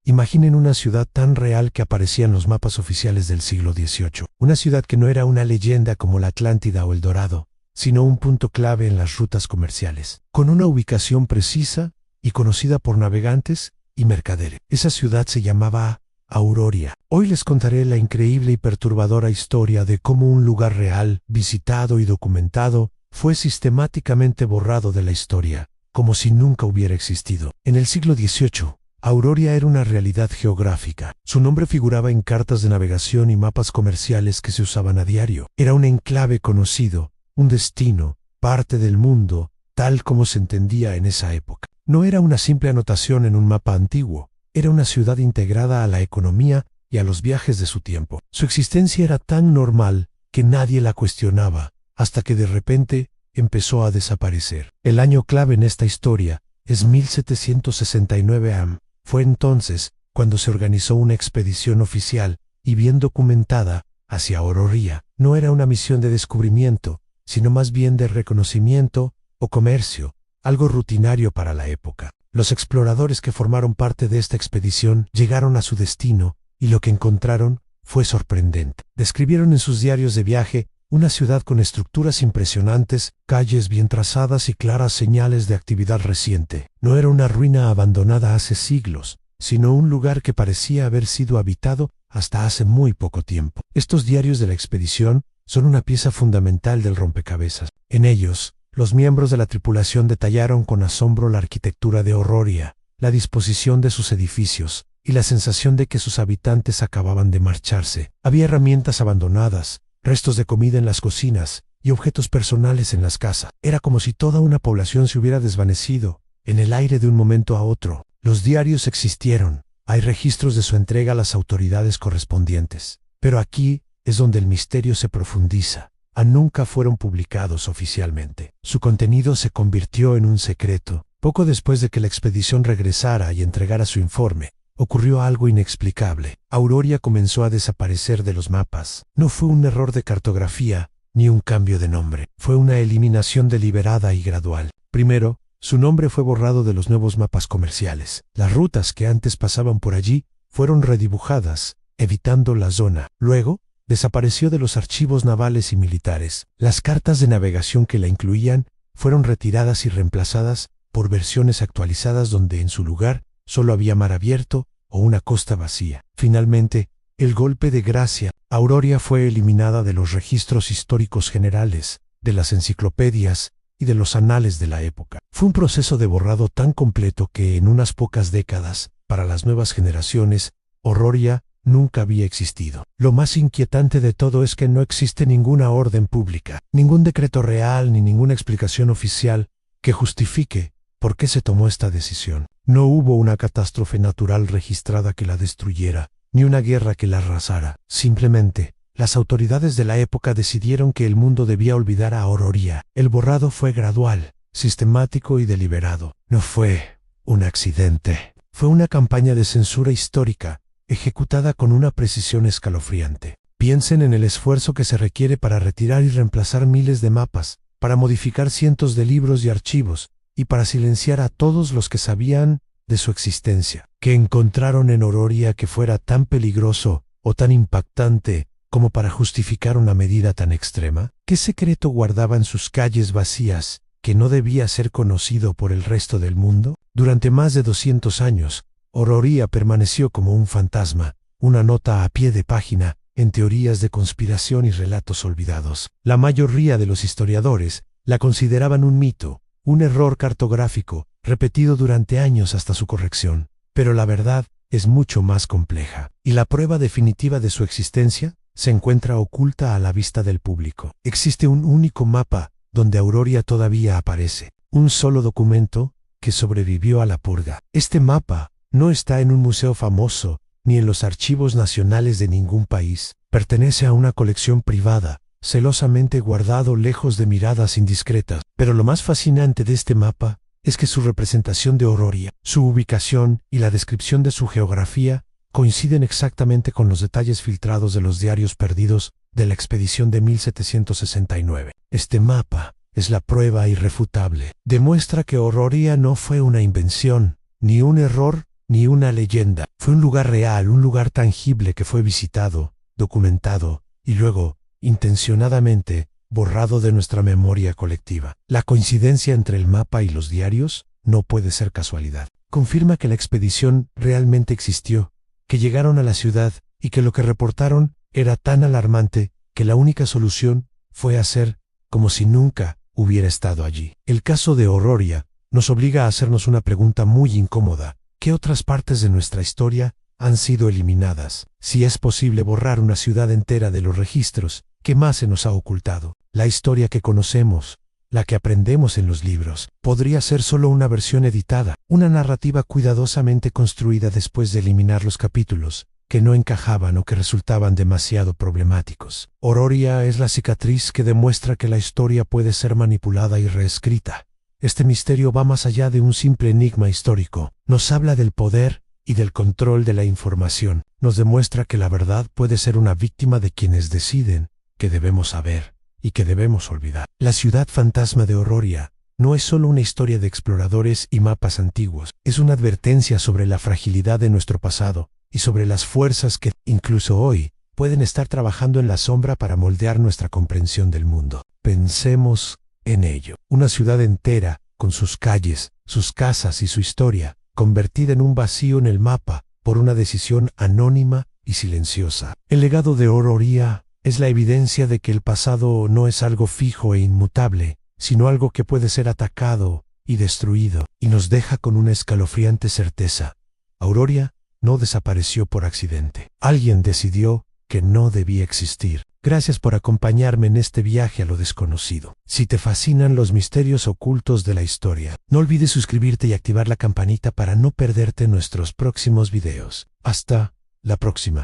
Imaginen una ciudad tan real que aparecía en los mapas oficiales del siglo XVIII. Una ciudad que no era una leyenda como la Atlántida o el Dorado, sino un punto clave en las rutas comerciales, con una ubicación precisa y conocida por navegantes y mercaderes. Esa ciudad se llamaba Auroria. Hoy les contaré la increíble y perturbadora historia de cómo un lugar real, visitado y documentado, fue sistemáticamente borrado de la historia, como si nunca hubiera existido. En el siglo XVIII, Auroria era una realidad geográfica. Su nombre figuraba en cartas de navegación y mapas comerciales que se usaban a diario. Era un enclave conocido, un destino, parte del mundo, tal como se entendía en esa época. No era una simple anotación en un mapa antiguo, era una ciudad integrada a la economía y a los viajes de su tiempo. Su existencia era tan normal que nadie la cuestionaba, hasta que de repente empezó a desaparecer. El año clave en esta historia es 1769 AM. Fue entonces cuando se organizó una expedición oficial y bien documentada hacia Auroria. No era una misión de descubrimiento, sino más bien de reconocimiento o comercio, algo rutinario para la época. Los exploradores que formaron parte de esta expedición llegaron a su destino y lo que encontraron fue sorprendente. Describieron en sus diarios de viaje una ciudad con estructuras impresionantes, calles bien trazadas y claras señales de actividad reciente. No era una ruina abandonada hace siglos, sino un lugar que parecía haber sido habitado hasta hace muy poco tiempo. Estos diarios de la expedición son una pieza fundamental del rompecabezas. En ellos, los miembros de la tripulación detallaron con asombro la arquitectura de Auroria, la disposición de sus edificios y la sensación de que sus habitantes acababan de marcharse. Había herramientas abandonadas, restos de comida en las cocinas y objetos personales en las casas. Era como si toda una población se hubiera desvanecido en el aire de un momento a otro. Los diarios existieron, hay registros de su entrega a las autoridades correspondientes. Pero aquí es donde el misterio se profundiza. Nunca fueron publicados oficialmente. Su contenido se convirtió en un secreto. Poco después de que la expedición regresara y entregara su informe, ocurrió algo inexplicable. Auroria comenzó a desaparecer de los mapas. No fue un error de cartografía, ni un cambio de nombre. Fue una eliminación deliberada y gradual. Primero, su nombre fue borrado de los nuevos mapas comerciales. Las rutas que antes pasaban por allí fueron redibujadas, evitando la zona. Luego, desapareció de los archivos navales y militares. Las cartas de navegación que la incluían fueron retiradas y reemplazadas por versiones actualizadas donde en su lugar solo había mar abierto o una costa vacía. Finalmente, el golpe de gracia. Auroria fue eliminada de los registros históricos generales, de las enciclopedias y de los anales de la época. Fue un proceso de borrado tan completo que en unas pocas décadas, para las nuevas generaciones, Auroria nunca había existido. Lo más inquietante de todo es que no existe ninguna orden pública, ningún decreto real ni ninguna explicación oficial que justifique por qué se tomó esta decisión. No hubo una catástrofe natural registrada que la destruyera, ni una guerra que la arrasara. Simplemente, las autoridades de la época decidieron que el mundo debía olvidar a Auroria. El borrado fue gradual, sistemático y deliberado. No fue un accidente. Fue una campaña de censura histórica, ejecutada con una precisión escalofriante. Piensen en el esfuerzo que se requiere para retirar y reemplazar miles de mapas, para modificar cientos de libros y archivos, y para silenciar a todos los que sabían de su existencia. ¿Qué encontraron en Auroria que fuera tan peligroso o tan impactante como para justificar una medida tan extrema? ¿Qué secreto guardaban sus calles vacías que no debía ser conocido por el resto del mundo? Durante más de 200 años, Auroria permaneció como un fantasma, una nota a pie de página en teorías de conspiración y relatos olvidados. La mayoría de los historiadores la consideraban un mito, un error cartográfico, repetido durante años hasta su corrección. Pero la verdad es mucho más compleja, y la prueba definitiva de su existencia se encuentra oculta a la vista del público. Existe un único mapa donde Auroria todavía aparece, un solo documento que sobrevivió a la purga. Este mapa no está en un museo famoso, ni en los archivos nacionales de ningún país. Pertenece a una colección privada, celosamente guardado lejos de miradas indiscretas. Pero lo más fascinante de este mapa es que su representación de Auroria, su ubicación y la descripción de su geografía coinciden exactamente con los detalles filtrados de los diarios perdidos de la expedición de 1769. Este mapa es la prueba irrefutable. Demuestra que Auroria no fue una invención, ni un error, ni una leyenda. Fue un lugar real, un lugar tangible que fue visitado, documentado y luego, intencionadamente, borrado de nuestra memoria colectiva. La coincidencia entre el mapa y los diarios no puede ser casualidad. Confirma que la expedición realmente existió, que llegaron a la ciudad y que lo que reportaron era tan alarmante que la única solución fue hacer como si nunca hubiera estado allí. El caso de Ororia nos obliga a hacernos una pregunta muy incómoda. ¿Qué otras partes de nuestra historia han sido eliminadas? Si es posible borrar una ciudad entera de los registros, ¿qué más se nos ha ocultado? La historia que conocemos, la que aprendemos en los libros, podría ser solo una versión editada, una narrativa cuidadosamente construida después de eliminar los capítulos que no encajaban o que resultaban demasiado problemáticos. Ororia es la cicatriz que demuestra que la historia puede ser manipulada y reescrita. Este misterio va más allá de un simple enigma histórico. Nos habla del poder y del control de la información. Nos demuestra que la verdad puede ser una víctima de quienes deciden que debemos saber y que debemos olvidar. La ciudad fantasma de Ororia no es solo una historia de exploradores y mapas antiguos. Es una advertencia sobre la fragilidad de nuestro pasado y sobre las fuerzas que, incluso hoy, pueden estar trabajando en la sombra para moldear nuestra comprensión del mundo. Pensemos en ello. Una ciudad entera, con sus calles, sus casas y su historia, convertida en un vacío en el mapa por una decisión anónima y silenciosa. El legado de Ororia es la evidencia de que el pasado no es algo fijo e inmutable, sino algo que puede ser atacado y destruido, y nos deja con una escalofriante certeza. Ororia no desapareció por accidente. Alguien decidió que no debía existir. Gracias por acompañarme en este viaje a lo desconocido. Si te fascinan los misterios ocultos de la historia, no olvides suscribirte y activar la campanita para no perderte nuestros próximos videos. Hasta la próxima.